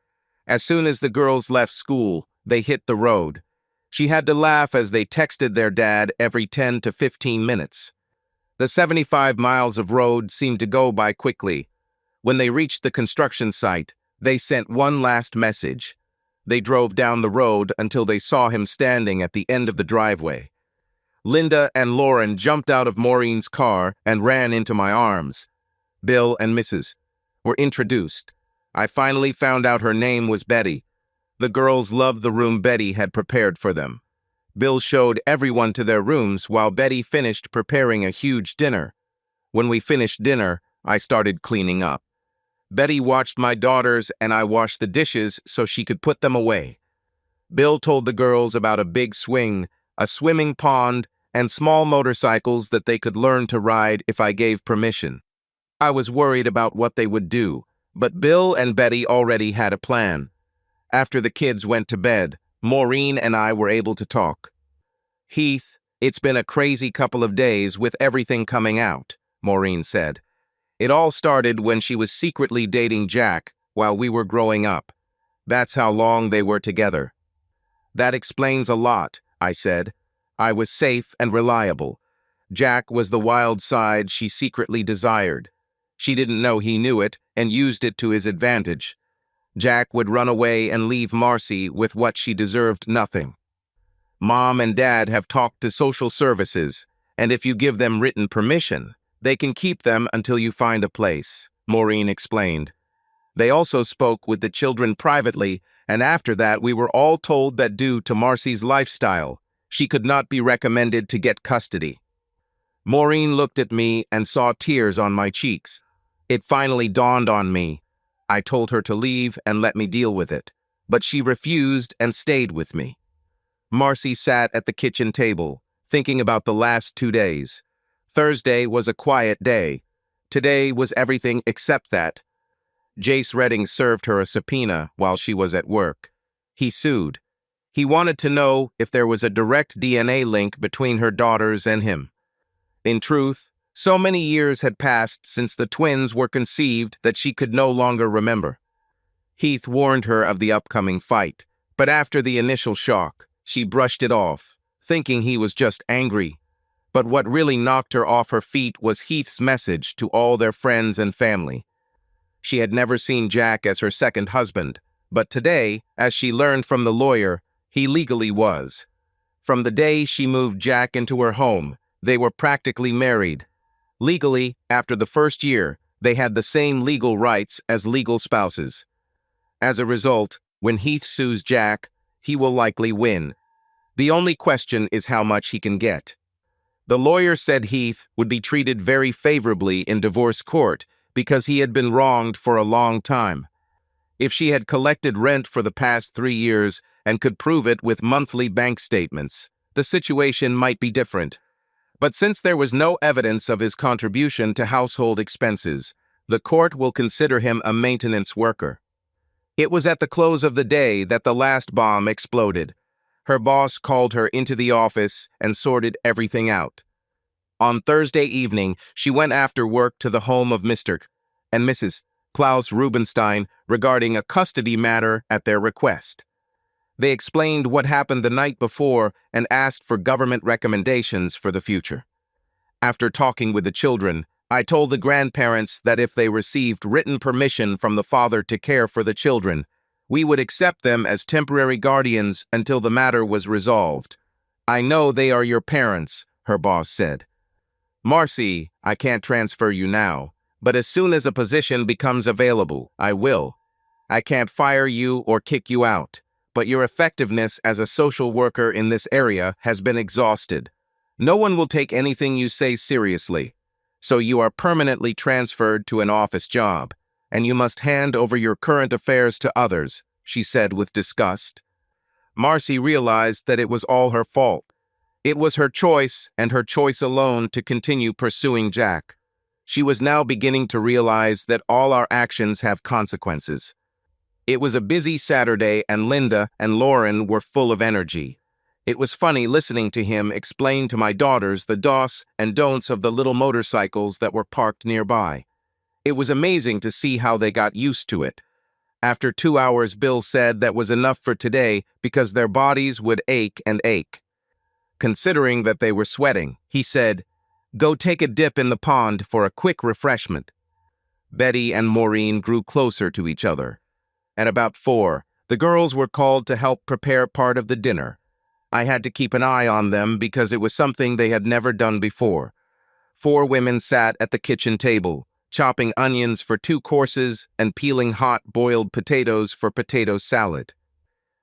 As soon as the girls left school, they hit the road. She had to laugh as they texted their dad every 10 to 15 minutes. The 75 miles of road seemed to go by quickly. When they reached the construction site, they sent one last message. They drove down the road until they saw him standing at the end of the driveway. Linda and Lauren jumped out of Maureen's car and ran into my arms. Bill and Mrs. were introduced. I finally found out her name was Betty. The girls loved the room Betty had prepared for them. Bill showed everyone to their rooms while Betty finished preparing a huge dinner. When we finished dinner, I started cleaning up. Betty watched my daughters and I washed the dishes so she could put them away. Bill told the girls about a big swing, a swimming pond, and small motorcycles that they could learn to ride if I gave permission. I was worried about what they would do, but Bill and Betty already had a plan. After the kids went to bed, Maureen and I were able to talk. Heath, it's been a crazy couple of days with everything coming out, Maureen said. It all started when she was secretly dating Jack while we were growing up. That's how long they were together. That explains a lot, I said. I was safe and reliable. Jack was the wild side she secretly desired. She didn't know he knew it and used it to his advantage. Jack would run away and leave Marcy with what she deserved nothing. Mom and Dad have talked to social services, and if you give them written permission, they can keep them until you find a place," Maureen explained. "They also spoke with the children privately, and after that we were all told that due to Marcy's lifestyle, she could not be recommended to get custody." Maureen looked at me and saw tears on my cheeks. It finally dawned on me. I told her to leave and let me deal with it, but she refused and stayed with me. Marcy sat at the kitchen table, thinking about the last 2 days. Thursday was a quiet day. Today was everything except that. Jace Redding served her a subpoena while she was at work. He sued. He wanted to know if there was a direct DNA link between her daughters and him. In truth, so many years had passed since the twins were conceived that she could no longer remember. Heath warned her of the upcoming fight, but after the initial shock, she brushed it off, thinking he was just angry. But what really knocked her off her feet was Heath's message to all their friends and family. She had never seen Jack as her second husband, but today, as she learned from the lawyer, he legally was. From the day she moved Jack into her home, they were practically married. Legally, after the first year, they had the same legal rights as legal spouses. As a result, when Heath sues Jack, he will likely win. The only question is how much he can get. The lawyer said Heath would be treated very favorably in divorce court because he had been wronged for a long time. If she had collected rent for the past 3 years and could prove it with monthly bank statements, the situation might be different. But since there was no evidence of his contribution to household expenses, the court will consider him a maintenance worker. It was at the close of the day that the last bomb exploded. Her boss called her into the office and sorted everything out. On Thursday evening, she went after work to the home of Mr. and Mrs. Klaus Rubenstein regarding a custody matter at their request. They explained what happened the night before and asked for government recommendations for the future. After talking with the children, I told the grandparents that if they received written permission from the father to care for the children, we would accept them as temporary guardians until the matter was resolved. "I know they are your parents," her boss said. "Marcy, I can't transfer you now, but as soon as a position becomes available, I will. I can't fire you or kick you out, but your effectiveness as a social worker in this area has been exhausted. No one will take anything you say seriously, so you are permanently transferred to an office job, and you must hand over your current affairs to others," she said with disgust. Marcy realized that it was all her fault. It was her choice, and her choice alone, to continue pursuing Jack. She was now beginning to realize that all our actions have consequences. It was a busy Saturday, and Linda and Lauren were full of energy. It was funny listening to him explain to my daughters the do's and don'ts of the little motorcycles that were parked nearby. It was amazing to see how they got used to it. After 2 hours, Bill said that was enough for today because their bodies would ache and ache. Considering that they were sweating, he said, "Go take a dip in the pond for a quick refreshment." Betty and Maureen grew closer to each other. At about 4, the girls were called to help prepare part of the dinner. I had to keep an eye on them because it was something they had never done before. 4 women sat at the kitchen table, chopping onions for 2 courses and peeling hot boiled potatoes for potato salad.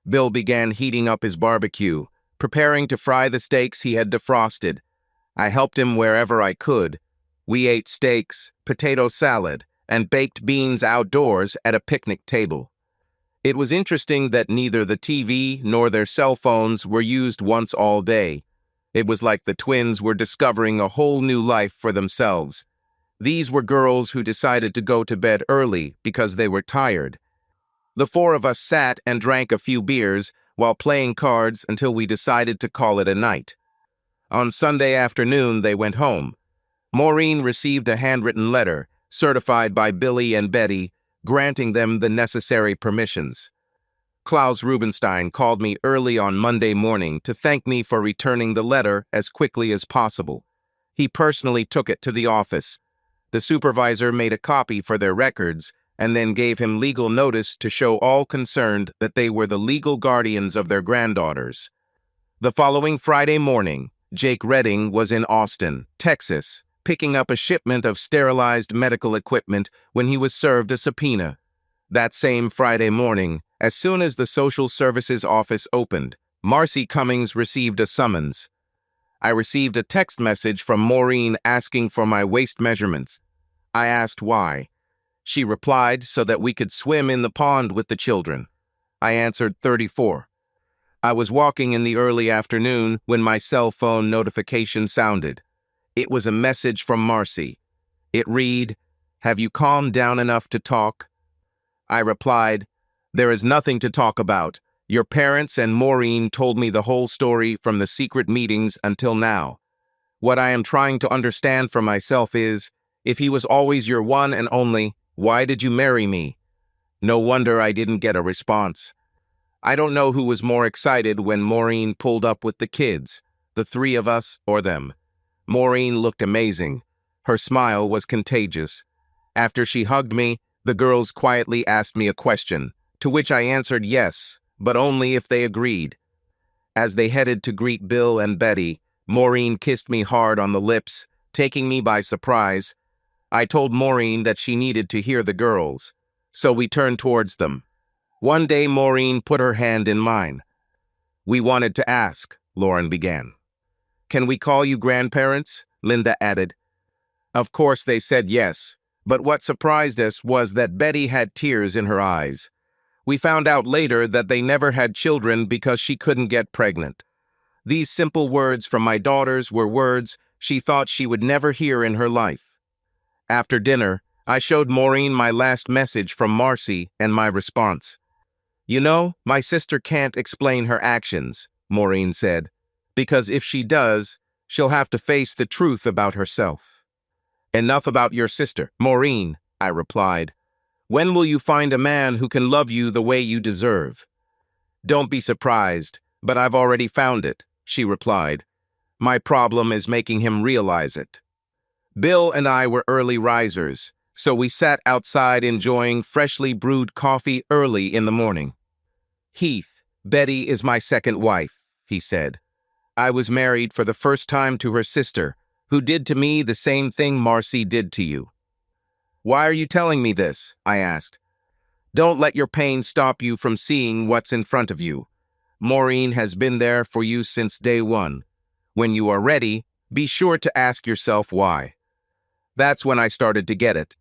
Bill began heating up his barbecue, preparing to fry the steaks he had defrosted. I helped him wherever I could. We ate steaks, potato salad, and baked beans outdoors at a picnic table. It was interesting that neither the TV nor their cell phones were used once all day. It was like the twins were discovering a whole new life for themselves. These were girls who decided to go to bed early because they were tired. The 4 of us sat and drank a few beers while playing cards until we decided to call it a night. On Sunday afternoon, they went home. Maureen received a handwritten letter, certified by Billy and Betty, granting them the necessary permissions. Klaus Rubenstein called me early on Monday morning to thank me for returning the letter as quickly as possible. He personally took it to the office. The supervisor made a copy for their records and then gave him legal notice to show all concerned that they were the legal guardians of their granddaughters. The following Friday morning, Jake Redding was in Austin, Texas, picking up a shipment of sterilized medical equipment when he was served a subpoena. That same Friday morning, as soon as the social services office opened, Marcy Cummings received a summons. I received a text message from Maureen asking for my waist measurements. I asked why. She replied so that we could swim in the pond with the children. I answered 34. I was walking in the early afternoon when my cell phone notification sounded. It was a message from Marcy. It read, "Have you calmed down enough to talk?" I replied, "There is nothing to talk about. Your parents and Maureen told me the whole story from the secret meetings until now. What I am trying to understand for myself is, if he was always your one and only, why did you marry me?" No wonder I didn't get a response. I don't know who was more excited when Maureen pulled up with the kids, the three of us or them. Maureen looked amazing. Her smile was contagious. After she hugged me, the girls quietly asked me a question, to which I answered yes, but only if they agreed. As they headed to greet Bill and Betty, Maureen kissed me hard on the lips, taking me by surprise. I told Maureen that she needed to hear the girls, so we turned towards them. One day, Maureen put her hand in mine. "We wanted to ask," Lauren began. "Can we call you grandparents?" Linda added. Of course they said yes, but what surprised us was that Betty had tears in her eyes. We found out later that they never had children because she couldn't get pregnant. These simple words from my daughters were words she thought she would never hear in her life. After dinner, I showed Maureen my last message from Marcy and my response. "You know, my sister can't explain her actions," Maureen said, "because if she does, she'll have to face the truth about herself." "Enough about your sister, Maureen," I replied. "When will you find a man who can love you the way you deserve?" "Don't be surprised, but I've already found it," she replied. "My problem is making him realize it." Bill and I were early risers, so we sat outside enjoying freshly brewed coffee early in the morning. "Heath, Betty is my second wife," he said. "I was married for the first time to her sister, who did to me the same thing Marcy did to you." "Why are you telling me this?" I asked. "Don't let your pain stop you from seeing what's in front of you. Maureen has been there for you since day one. When you are ready, be sure to ask yourself why." That's when I started to get it.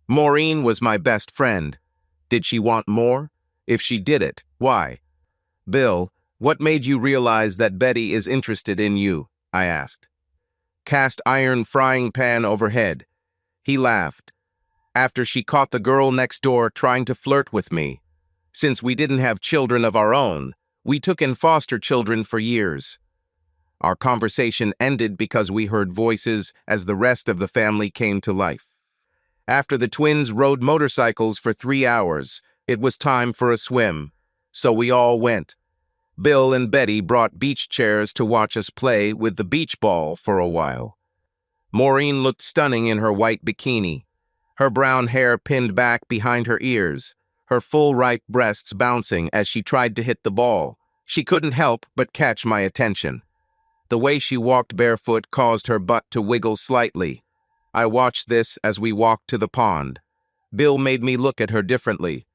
Maureen was my best friend. Did she want more? If she did it, why? "Bill, what made you realize that Betty is interested in you?" I asked. "Cast iron frying pan overhead." He laughed. "After she caught the girl next door trying to flirt with me. Since we didn't have children of our own, we took in foster children for years." Our conversation ended because we heard voices as the rest of the family came to life. After the twins rode motorcycles for 3 hours, it was time for a swim, so we all went. Bill and Betty brought beach chairs to watch us play with the beach ball for a while. Maureen looked stunning in her white bikini, her brown hair pinned back behind her ears, her full ripe breasts bouncing as she tried to hit the ball. She couldn't help but catch my attention. The way she walked barefoot caused her butt to wiggle slightly. I watched this as we walked to the pond. Bill made me look at her differently.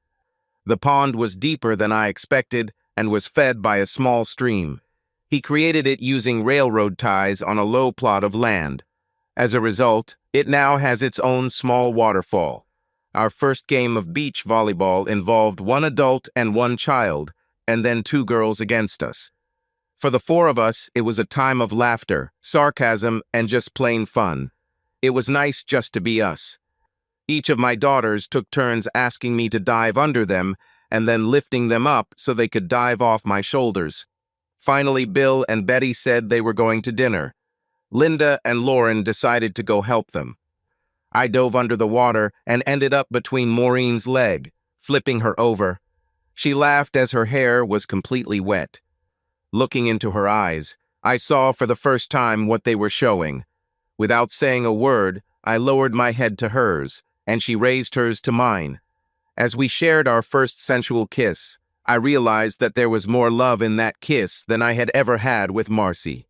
The pond was deeper than I expected and was fed by a small stream. He created it using railroad ties on a low plot of land. As a result, it now has its own small waterfall. Our first game of beach volleyball involved one adult and one child, and then 2 girls against us. For the 4 of us, it was a time of laughter, sarcasm, and just plain fun. It was nice just to be us. Each of my daughters took turns asking me to dive under them and then lifting them up so they could dive off my shoulders. Finally, Bill and Betty said they were going to dinner. Linda and Lauren decided to go help them. I dove under the water and ended up between Maureen's leg, flipping her over. She laughed as her hair was completely wet. Looking into her eyes, I saw for the first time what they were showing. Without saying a word, I lowered my head to hers, and she raised hers to mine. As we shared our first sensual kiss, I realized that there was more love in that kiss than I had ever had with Marcy.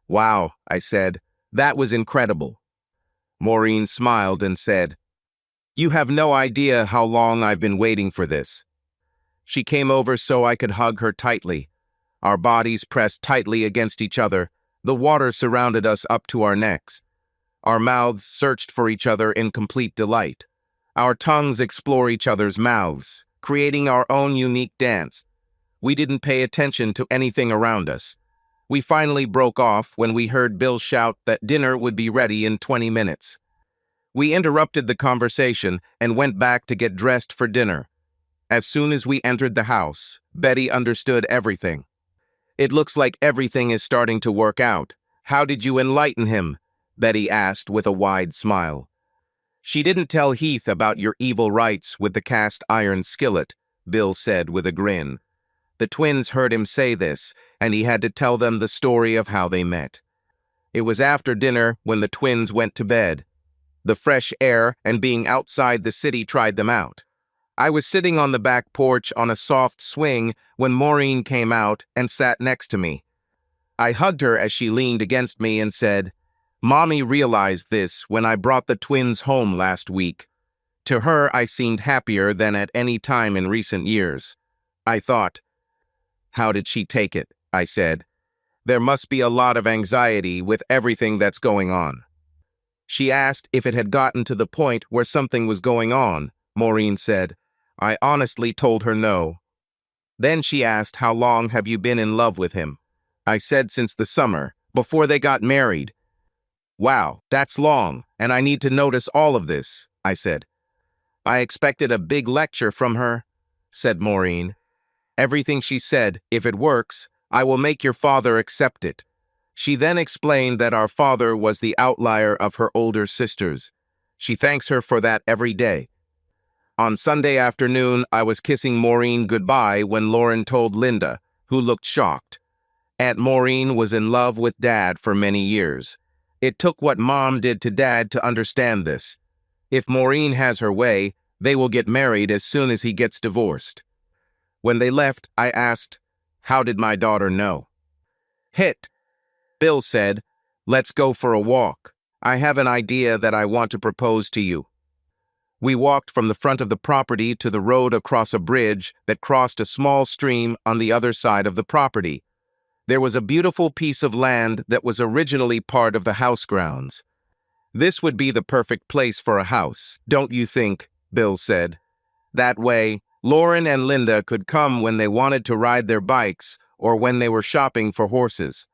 "Wow," I said. "That was incredible." Maureen smiled and said, "You have no idea how long I've been waiting for this." She came over so I could hug her tightly. Our bodies pressed tightly against each other. The water surrounded us up to our necks. Our mouths searched for each other in complete delight. Our tongues explore each other's mouths, creating our own unique dance. We didn't pay attention to anything around us. We finally broke off when we heard Bill shout that dinner would be ready in 20 minutes. We interrupted the conversation and went back to get dressed for dinner. As soon as we entered the house, Betty understood everything. "It looks like everything is starting to work out. How did you enlighten him?" Betty asked with a wide smile. "She didn't tell Heath about your evil rights with the cast iron skillet," Bill said with a grin. The twins heard him say this, and he had to tell them the story of how they met. It was after dinner when the twins went to bed. The fresh air and being outside the city tried them out. I was sitting on the back porch on a soft swing when Maureen came out and sat next to me. I hugged her as she leaned against me and said, "Mommy realized this when I brought the twins home last week." To her, I seemed happier than at any time in recent years. I thought, "How did she take it?" I said. "There must be a lot of anxiety with everything that's going on." She asked if it had gotten to the point where something was going on. Maureen said. I honestly told her no. Then she asked, "How long have you been in love with him?" I said since the summer, before they got married. "Wow, that's long, and I need to notice all of this," I said. "I expected a big lecture from her," said Maureen. "Everything she said, if it works, I will make your father accept it." She then explained that our father was the outlier of her older sisters. She thanks her for that every day. On Sunday afternoon, I was kissing Maureen goodbye when Lauren told Linda, who looked shocked. Aunt Maureen was in love with Dad for many years. It took what Mom did to Dad to understand this. If Maureen has her way, they will get married as soon as he gets divorced. When they left, I asked, "How did my daughter know?" "Hit," Bill said. "Let's go for a walk. I have an idea that I want to propose to you." We walked from the front of the property to the road across a bridge that crossed a small stream on the other side of the property. There was a beautiful piece of land that was originally part of the house grounds. "This would be the perfect place for a house, don't you think?" Bill said. "That way, Lauren and Linda could come when they wanted to ride their bikes or when they were shopping for horses."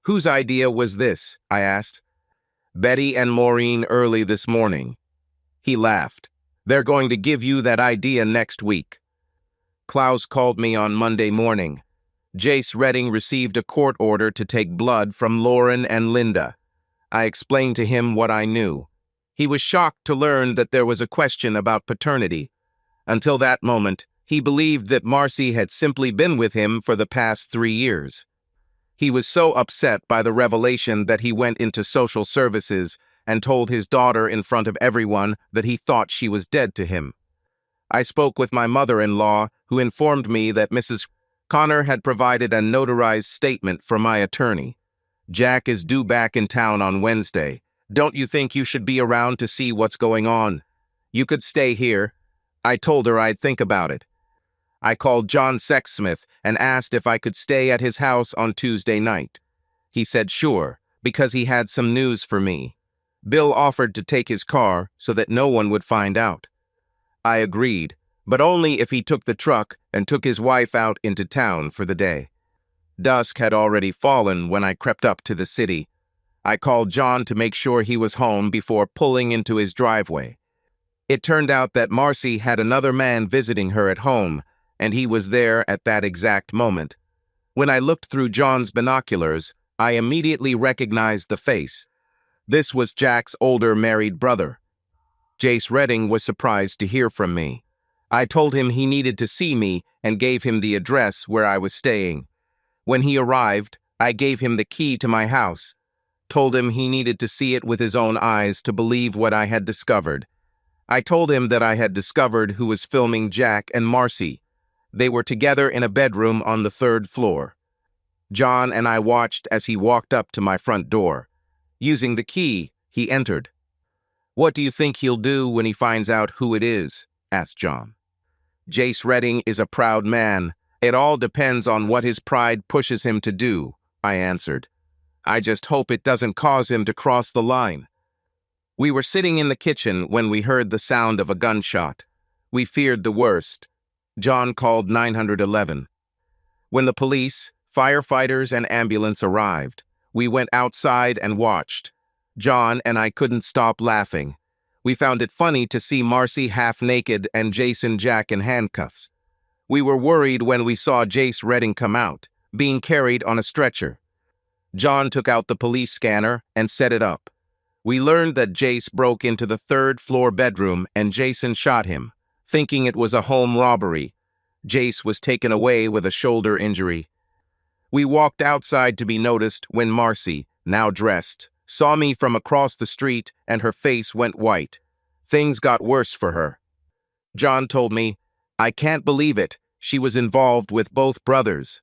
"Whose idea was this?" I asked. "Betty and Maureen early this morning." He laughed. "They're going to give you that idea next week." Klaus called me on Monday morning. Jace Redding received a court order to take blood from Lauren and Linda. I explained to him what I knew. He was shocked to learn that there was a question about paternity. Until that moment, he believed that Marcy had simply been with him for the past 3 years. He was so upset by the revelation that he went into social services and told his daughter in front of everyone that he thought she was dead to him. I spoke with my mother-in-law, who informed me that Mrs. Connor had provided a notarized statement for my attorney. "Jack is due back in town on Wednesday. Don't you think you should be around to see what's going on? You could stay here." I told her I'd think about it. I called John Sexsmith and asked if I could stay at his house on Tuesday night. He said sure, because he had some news for me. Bill offered to take his car so that no one would find out. I agreed, but only if he took the truck and took his wife out into town for the day. Dusk had already fallen when I crept up to the city. I called John to make sure he was home before pulling into his driveway. It turned out that Marcy had another man visiting her at home, and he was there at that exact moment. When I looked through John's binoculars, I immediately recognized the face. This was Jack's older married brother. Jace Redding was surprised to hear from me. I told him he needed to see me and gave him the address where I was staying. When he arrived, I gave him the key to my house, told him he needed to see it with his own eyes to believe what I had discovered. I told him that I had discovered who was filming Jack and Marcy. They were together in a bedroom on the third floor. John and I watched as he walked up to my front door. Using the key, he entered. "What do you think he'll do when he finds out who it is?" asked John. "Jace Redding is a proud man. It all depends on what his pride pushes him to do," I answered. "I just hope it doesn't cause him to cross the line." We were sitting in the kitchen when we heard the sound of a gunshot. We feared the worst. John called 911. When the police, firefighters, and ambulance arrived, we went outside and watched. John and I couldn't stop laughing. We found it funny to see Marcy half-naked and Jason Jack in handcuffs. We were worried when we saw Jace Redding come out, being carried on a stretcher. John took out the police scanner and set it up. We learned that Jace broke into the third-floor bedroom and Jason shot him, thinking it was a home robbery. Jace was taken away with a shoulder injury. We walked outside to be noticed when Marcy, now dressed, saw me from across the street and her face went white. Things got worse for her. John told me, "I can't believe it. She was involved with both brothers."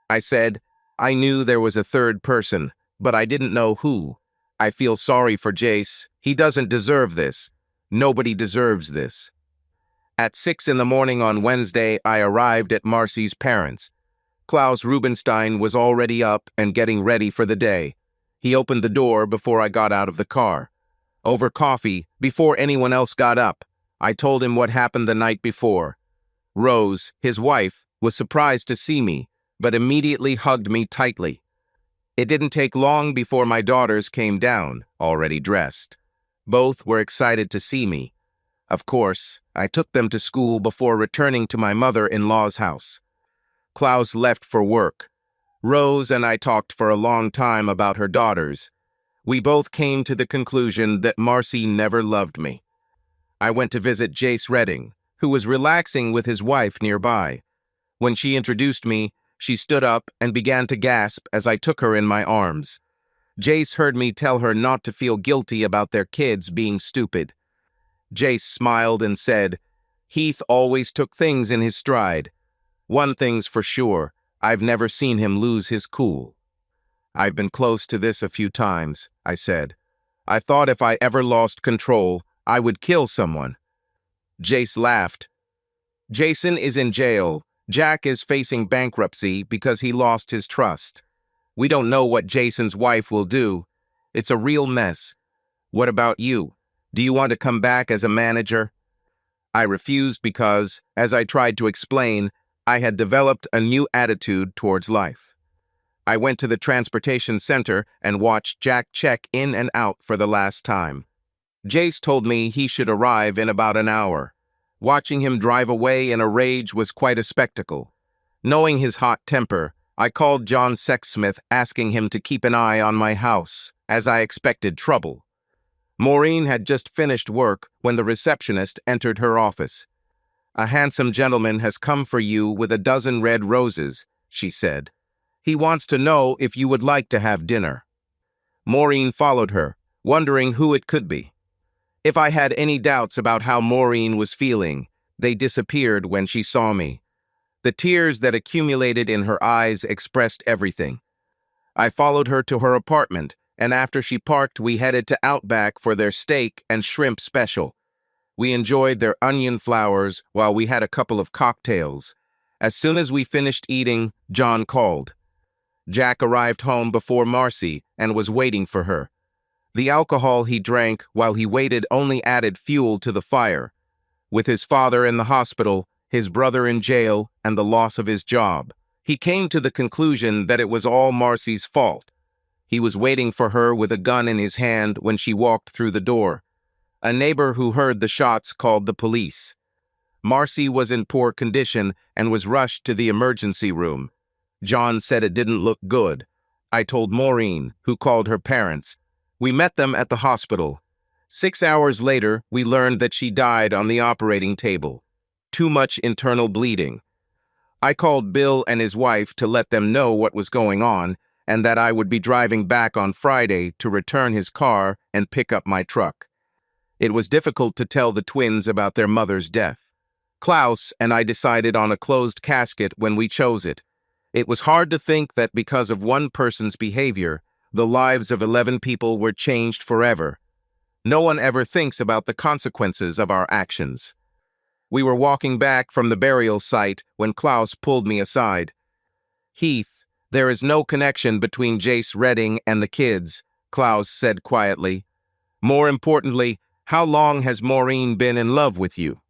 I said, "I knew there was a third person, but I didn't know who. I feel sorry for Jace. He doesn't deserve this. Nobody deserves this." At 6 in the morning on Wednesday, I arrived at Marcy's parents'. Klaus Rubenstein was already up and getting ready for the day. He opened the door before I got out of the car. Over coffee, before anyone else got up, I told him what happened the night before. Rose, his wife, was surprised to see me, but immediately hugged me tightly. It didn't take long before my daughters came down, already dressed. Both were excited to see me. Of course, I took them to school before returning to my mother-in-law's house. Klaus left for work. Rose and I talked for a long time about her daughters. We both came to the conclusion that Marcy never loved me. I went to visit Jace Redding, who was relaxing with his wife nearby. When she introduced me, she stood up and began to gasp as I took her in my arms. Jace heard me tell her not to feel guilty about their kids being stupid. Jace smiled and said, "Heath always took things in his stride. One thing's for sure, I've never seen him lose his cool." "I've been close to this a few times," I said. "I thought if I ever lost control, I would kill someone." Jace laughed. "Jason is in jail. Jack is facing bankruptcy because he lost his trust. We don't know what Jason's wife will do. It's a real mess. What about you? Do you want to come back as a manager?" I refused because, as I tried to explain, I had developed a new attitude towards life. I went to the transportation center and watched Jack check in and out for the last time. Jace told me he should arrive in about an hour. Watching him drive away in a rage was quite a spectacle. Knowing his hot temper, I called John Sexsmith asking him to keep an eye on my house, as I expected trouble. Maureen had just finished work when the receptionist entered her office. "A handsome gentleman has come for you with a dozen red roses," she said. "He wants to know if you would like to have dinner." Maureen followed her, wondering who it could be. If I had any doubts about how Maureen was feeling, they disappeared when she saw me. The tears that accumulated in her eyes expressed everything. I followed her to her apartment, and after she parked, we headed to Outback for their steak and shrimp special. We enjoyed their onion flowers while we had a couple of cocktails. As soon as we finished eating, John called. Jack arrived home before Marcy and was waiting for her. The alcohol he drank while he waited only added fuel to the fire. With his father in the hospital, his brother in jail, and the loss of his job, he came to the conclusion that it was all Marcy's fault. He was waiting for her with a gun in his hand when she walked through the door. A neighbor who heard the shots called the police. Marcy was in poor condition and was rushed to the emergency room. John said it didn't look good. I told Maureen, who called her parents. We met them at the hospital. 6 hours later, we learned that she died on the operating table. Too much internal bleeding. I called Bill and his wife to let them know what was going on and that I would be driving back on Friday to return his car and pick up my truck. It was difficult to tell the twins about their mother's death. Klaus and I decided on a closed casket when we chose it. It was hard to think that because of one person's behavior, the lives of 11 people were changed forever. No one ever thinks about the consequences of our actions. We were walking back from the burial site when Klaus pulled me aside. "Heath, there is no connection between Jace Redding and the kids," Klaus said quietly. "More importantly, how long has Maureen been in love with you?"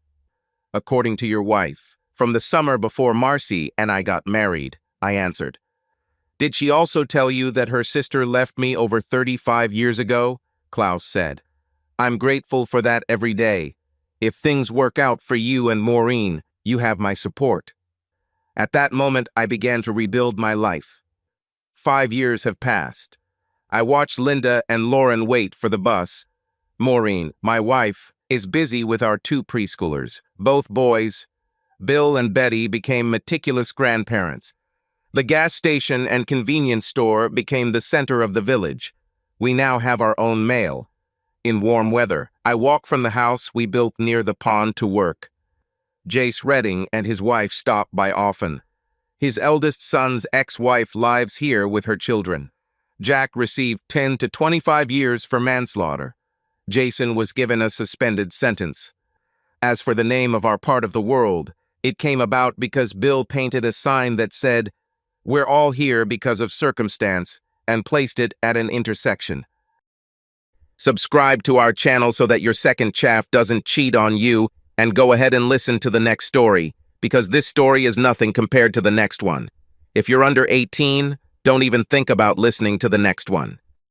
"According to your wife, from the summer before Marcy and I got married," I answered. "Did she also tell you that her sister left me over 35 years ago?" Klaus said. "I'm grateful for that every day. If things work out for you and Maureen, you have my support." At that moment, I began to rebuild my life. 5 years have passed. I watch Linda and Lauren wait for the bus. Maureen, my wife, is busy with our 2 preschoolers, both boys. Bill and Betty became meticulous grandparents. The gas station and convenience store became the center of the village. We now have our own mail. In warm weather, I walk from the house we built near the pond to work. Jace Redding and his wife stop by often. His eldest son's ex-wife lives here with her children. Jack received 10 to 25 years for manslaughter. Jason was given a suspended sentence. As for the name of our part of the world, it came about because Bill painted a sign that said, "We're all here because of circumstance," and placed it at an intersection. Subscribe to our channel so that your second chaff doesn't cheat on you, and go ahead and listen to the next story, because this story is nothing compared to the next one. If you're under 18, don't even think about listening to the next one.